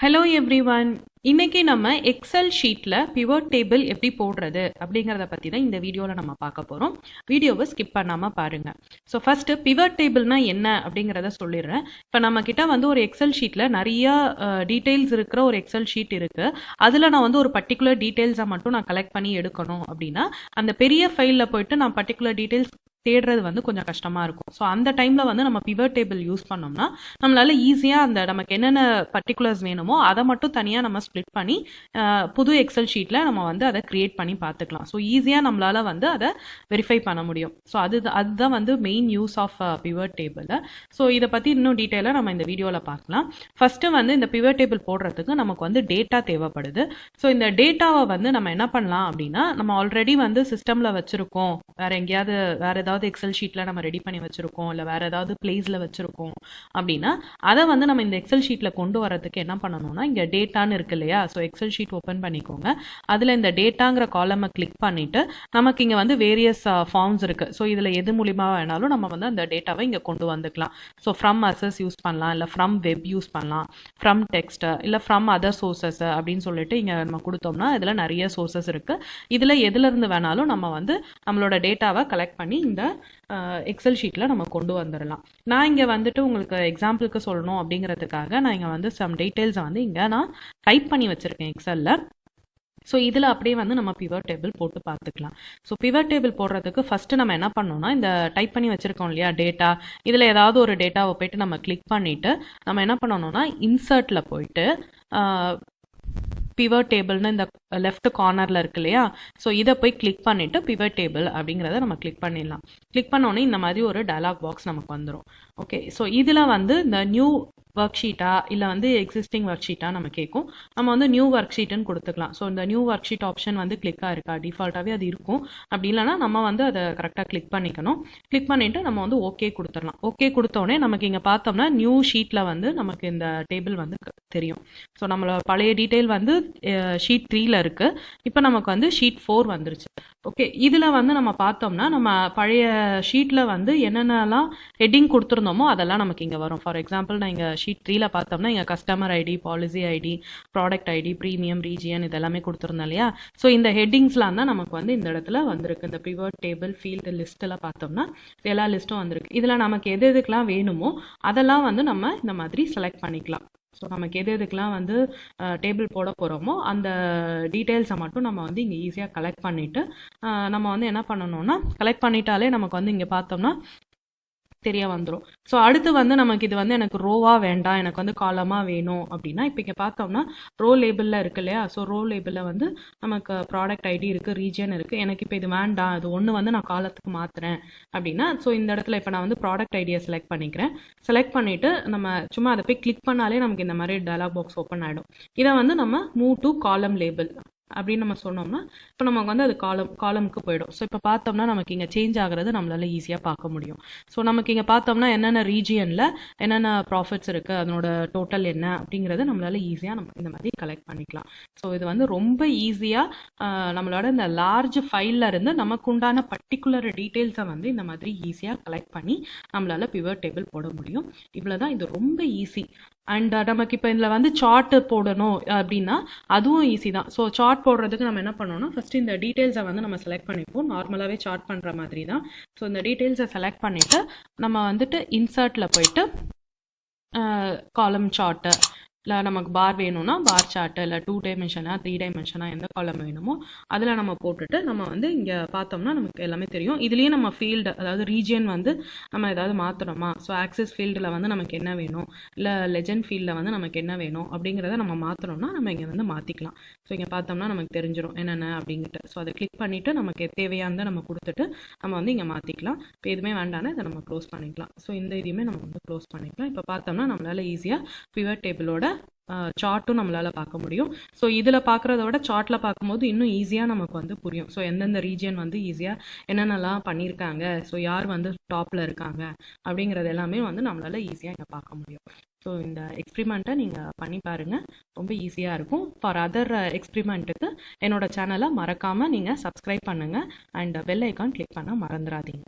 Hello everyone. இன்னைக்கு நம்ம XL ஷீட்டில் பிவட் டேபிள் எப்படி போடுறது அப்படிங்கிறத பற்றி தான் இந்த வீடியோவில் நம்ம பார்க்க போகிறோம். வீடியோவை ஸ்கிப் பண்ணாமல் பாருங்கள். ஸோ ஃபஸ்ட்டு பிவட் டேபிள்னா என்ன அப்படிங்கிறத சொல்லிடுறேன். இப்போ நம்மக்கிட்ட வந்து ஒரு எக்ஸல் ஷீட்டில் நிறையா டீட்டெயில்ஸ் இருக்கிற ஒரு எக்ஸல் ஷீட் இருக்குது. அதில் நான் வந்து ஒரு பர்டிகுலர் டீட்டெயில்ஸை மட்டும் நான் கலெக்ட் பண்ணி எடுக்கணும் அப்படின்னா அந்த பெரிய ஃபைலில் போயிட்டு நான் பர்டிகுலர் டீட்டெயில்ஸ் தேடுறது வந்து கொஞ்சம் கஷ்டமாக இருக்கும். ஸோ அந்த டைமில் வந்து நம்ம பிவட் டேபிள் யூஸ் பண்ணோம்னா நம்மளால ஈஸியாக அந்த நமக்கு என்னென்ன பர்டிகுலர்ஸ் வேணுமோ அதை மட்டும் தனியாக நம்ம ஸ்ப்ளிட் பண்ணி புது எக்ஸல் ஷீட்டில் நம்ம வந்து அதை க்ரியேட் பண்ணி பார்த்துக்கலாம். ஸோ ஈஸியாக நம்மளால் வந்து அதை வெரிஃபை பண்ண முடியும். ஸோ அதுதான் வந்து main use of pivot table. So இதை பற்றி இன்னும் டீட்டெயிலாக நம்ம இந்த வீடியோவில் பார்க்கலாம். ஃபஸ்ட்டு வந்து இந்த பிவட் டேபிள் போடுறதுக்கு நமக்கு வந்து டேட்டா தேவைப்படுது. ஸோ இந்த டேட்டாவை வந்து நம்ம என்ன பண்ணலாம் அப்படின்னா, நம்ம ஆல்ரெடி வந்து சிஸ்டமில் வச்சுருக்கோம், வேறு எங்கேயாவது வேறு ஏதாவது எக்ஸல் ஷீட்டில் நம்ம ரெடி பண்ணி வச்சுருக்கோம், இல்லை வேறு ஏதாவது பிளேஸில் வச்சுருக்கோம் அப்படின்னா அதை வந்து நம்ம இந்த எக்ஸல் ஷீட்டில் கொண்டு வரதுக்கு என்ன பண்ணணும்னா, இங்கே டேட்டான்னு இருக்கு இல்லையா? ஸோ எக்ஸல் ஷீட் ஓப்பன் பண்ணிக்கோங்க. அதில் இந்த டேட்டாங்கிற காலமை கிளிக் பண்ணிவிட்டு நமக்கு இங்கே வந்து வேரியஸ் ஃபார்ம்ஸ் இருக்குது. ஸோ இதில் எது மூலிமா வேணாலும் நம்ம வந்து அந்த டேட்டாவை இங்கே கொண்டு வந்துக்கலாம். ஸோ ஃப்ரம் அசஸ் யூஸ் பண்ணலாம், இல்லை ஃப்ரம் வெப் யூஸ் பண்ணலாம், ஃப்ரம் டெக்ஸ்ட், இல்லை ஃப்ரம் அதர் சோர்சஸ் அப்படின்னு சொல்லிட்டு இங்கே நம்ம கொடுத்தோம்னா இதில் நிறைய சோர்சஸ் இருக்குது. இதில் எதுலேருந்து வேணாலும் நம்ம வந்து நம்மளோட டேட்டாவை கலெக்ட் பண்ணி இந்த எக்ஸல் ஷீட்டில் நம்ம கொண்டு வந்துடலாம். நான் இங்கே வந்துட்டு உங்களுக்கு எக்ஸாம்பிளுக்கு சொல்லணும் அப்படிங்கிறதுக்காக நான் இங்கே வந்து சம் டீட்டெயில்ஸை வந்து இங்கே நான் டைப் பண்ணி வச்சுருக்கேன் எக்ஸலில். ஸோ இதில் அப்படியே வந்து நம்ம பிவட் டேபிள் போட்டு பார்த்துக்கலாம். ஸோ பிவட் டேபிள் போடுறதுக்கு ஃபஸ்ட்டு நம்ம என்ன பண்ணோம்னா, இந்த டைப் பண்ணி வச்சுருக்கோம் இல்லையா டேட்டா, இதில் ஏதாவது ஒரு டேட்டாவை போய்ட்டு நம்ம கிளிக் பண்ணிவிட்டு நம்ம என்ன பண்ணணும்னா இன்சர்ட்டில் போயிட்டு பிவட் டேபிள்னு இந்த லெஃப்ட் கார்னரில் இருக்கு இல்லையா? ஸோ இதை போய் கிளிக் பண்ணிவிட்டு பிவட் டேபிள் அப்படிங்கிறத நம்ம கிளிக் பண்ணிடலாம். கிளிக் பண்ணோன்னே இந்த மாதிரி ஒரு டயலாக் பாக்ஸ் நமக்கு வந்துடும். ஓகே, ஸோ இதில் வந்து இந்த நியூ ஒர்க் ஷீட்டா இல்லை வந்து எக்ஸிஸ்டிங் ஒர்க் ஷீட்டா நம்ம கேட்கும். நம்ம வந்து நியூ ஒர்க் ஷீட்டுன்னு கொடுத்துக்கலாம். ஸோ இந்த நியூ ஒர்க் ஷீட் ஆப்ஷன் வந்து கிளிக்காக இருக்கா, டிஃபால்ட்டாகவே அது இருக்கும். அப்படி இல்லைனா நம்ம வந்து அதை கரெக்டாக கிளிக் பண்ணிக்கணும். கிளிக் பண்ணிவிட்டு நம்ம வந்து ஓகே கொடுத்துடலாம். ஓகே கொடுத்தோடனே நமக்கு இங்கே பார்த்தோம்னா நியூ ஷீட்டில் வந்து நமக்கு இந்த டேபிள் வந்து தெரியும். ஸோ நம்மளோட பழைய டீட்டெயில் வந்து ஷீட் 3ல் இருக்குது. இப்போ நமக்கு வந்து ஷீட் 4 வந்துருச்சு. ஓகே, இதில் வந்து நம்ம பார்த்தோம்னா நம்ம பழைய ஷீட்டில் வந்து என்னென்னலாம் ஹெட்டிங் கொடுத்துருந்தோமோ அதெல்லாம் நமக்கு இங்கே வரும். ஃபார் எக்ஸாம்பிள் நான் இங்கே ஷீட் 3ல் பார்த்தோம்னா இங்கே customer ID, policy ID, product ID, premium, region இதெல்லாமே கொடுத்துருந்தோம் இல்லையா? ஸோ இந்த ஹெட்டிங்ஸ்லாம் தான் நமக்கு வந்து இந்த இடத்துல வந்திருக்கு. இந்த பிவட் டேபிள் ஃபீல்டு லிஸ்ட்டில் பார்த்தோம்னா எல்லா லிஸ்ட்டும் வந்திருக்கு. இதில் நமக்கு எது எதுக்கெலாம் வேணுமோ அதெல்லாம் வந்து நம்ம இந்த மாதிரி செலக்ட் பண்ணிக்கலாம். ஸோ நமக்கு எது எதுக்கெலாம் வந்து டேபிள் போட போகிறோமோ அந்த டீட்டெயில்ஸை மட்டும் நம்ம வந்து இங்கே ஈஸியாக கலெக்ட் பண்ணிவிட்டு நம்ம வந்து என்ன பண்ணணும்னா, கலெக்ட் பண்ணிட்டாலே நமக்கு வந்து இங்கே பார்த்தோம்னா தெரிய வந்துடும். ஸோ அடுத்து வந்து நமக்கு இது வந்து எனக்கு ரோவாக வேண்டாம், எனக்கு வந்து காலமாக வேணும் அப்படின்னா இப்போ இங்கே பார்த்தோம்னா ரோ லேபிளில் இருக்கு இல்லையா? ஸோ ரோ லேபிளில் வந்து நமக்கு ப்ராடக்ட் ஐடி இருக்குது, ரீஜன் இருக்குது. எனக்கு இப்போ இது வேண்டாம், இது ஒன்று வந்து நான் காலத்துக்கு மாற்றுறேன் அப்படின்னா ஸோ இந்த இடத்துல இப்போ நான் வந்து ப்ராடக்ட் ஐடியை செலக்ட் பண்ணிக்கிறேன். செலக்ட் பண்ணிவிட்டு நம்ம சும்மா அதை போய் கிளிக் பண்ணாலே நமக்கு இந்த மாதிரி டயலாக் பாக்ஸ் ஓப்பன் ஆகிடும். இதை வந்து நம்ம மூவ் டு காலம் லேபிள் அப்படின்னு நம்ம சொன்னோம்னா இப்போ நமக்கு வந்து அது காலமுக்கு போயிடும். ஸோ இப்போ பார்த்தோம்னா நமக்கு இங்கே சேஞ்ச் ஆகிறது நம்மளால ஈஸியாக பார்க்க முடியும். ஸோ நமக்கு இங்கே பார்த்தோம்னா என்னென்ன ரீஜியனில் என்னென்ன ப்ராஃபிட்ஸ் இருக்குது, அதனோட டோட்டல் என்ன அப்படிங்கிறத நம்மளால ஈஸியாக நம்ம இந்த மாதிரி கலெக்ட் பண்ணிக்கலாம். ஸோ இது வந்து ரொம்ப ஈஸியாக நம்மளோட இந்த லார்ஜ் ஃபைலில் இருந்து நமக்கு உண்டான பர்டிகுலர் டீட்டெயில்ஸை வந்து இந்த மாதிரி ஈஸியாக கலெக்ட் பண்ணி நம்மளால பிவட் டேபிள் போட முடியும். இவ்வளோதான், இது ரொம்ப ஈஸி. அண்ட் நமக்கு இப்போ இதில் வந்து சார்ட்டு போடணும் அப்படின்னா அதுவும் ஈஸி தான். ஸோ சார்ட் போடுறதுக்கு நம்ம என்ன பண்ணோம்னா, ஃபஸ்ட்டு இந்த டீட்டெயில்ஸை வந்து நம்ம செலக்ட் பண்ணிப்போம். நார்மலாகவே சார்ட் பண்ணுற மாதிரி தான். ஸோ இந்த டீட்டெயில்ஸை செலக்ட் பண்ணிவிட்டு நம்ம வந்துட்டு இன்சர்ட்டில் போயிட்டு காலம் சார்ட்டு, இல்லை நமக்கு பார் வேணும்னா பார் சார்ட்டு, இல்லை 2 டைமென்ஷனாக 3 டைமென்ஷனாக எந்த காலம் வேணுமோ அதில் நம்ம போட்டுட்டு நம்ம வந்து இங்கே பார்த்தோம்னா நமக்கு எல்லாமே தெரியும். இதுலேயும் நம்ம ஃபீல்டு, அதாவது ரீஜியன் வந்து நம்ம ஏதாவது மாற்றணுமா, ஸோ ஆக்சஸ் ஃபீல்டில் வந்து நமக்கு என்ன வேணும், இல்லை லெஜண்ட் ஃபீல்டில் வந்து நமக்கு என்ன வேணும் அப்படிங்கிறத நம்ம மாற்றணும்னா நம்ம இங்கே வந்து மாற்றிக்கலாம். ஸோ இங்கே பார்த்தோம்னா நமக்கு தெரிஞ்சிடும் என்னென்ன அப்படிங்கிட்டு. ஸோ அதை கிளிக் பண்ணிவிட்டு நமக்கு தேவையானதை நம்ம கொடுத்துட்டு நம்ம வந்து இங்கே மாற்றிக்கலாம். இப்போ எதுவுமே வேண்டாம்னா இதை நம்ம க்ளோஸ் பண்ணிக்கலாம். ஸோ இந்த இதையுமே நம்ம வந்து க்ளோஸ் பண்ணிக்கலாம். இப்போ பார்த்தோம்னா நம்மளால் ஈஸியாக பிவட் டேபிளோட சார்ட்டும் நம்மளால் பார்க்க முடியும். ஸோ இதில் பார்க்குறத விட சார்ட்டில் பார்க்கும்போது இன்னும் ஈஸியாக நமக்கு வந்து புரியும். ஸோ எந்தெந்த ரீஜியன் வந்து ஈஸியாக என்னென்னலாம் பண்ணியிருக்காங்க, ஸோ யார் வந்து டாப்பில் இருக்காங்க அப்படிங்கிறது எல்லாமே வந்து நம்மளால் ஈஸியாக இங்கே பார்க்க முடியும். ஸோ இந்த எக்ஸ்பிரிமெண்ட்டை நீங்கள் பண்ணி பாருங்கள், ரொம்ப ஈஸியாக இருக்கும். ஃபார் அதர் எக்ஸ்பிரிமெண்ட்டுக்கு என்னோட சேனலை மறக்காமல் நீங்கள் சப்ஸ்கிரைப் பண்ணுங்கள் அண்ட் பெல் ஐக்கான் கிளிக் பண்ண மறந்துடாதீங்க.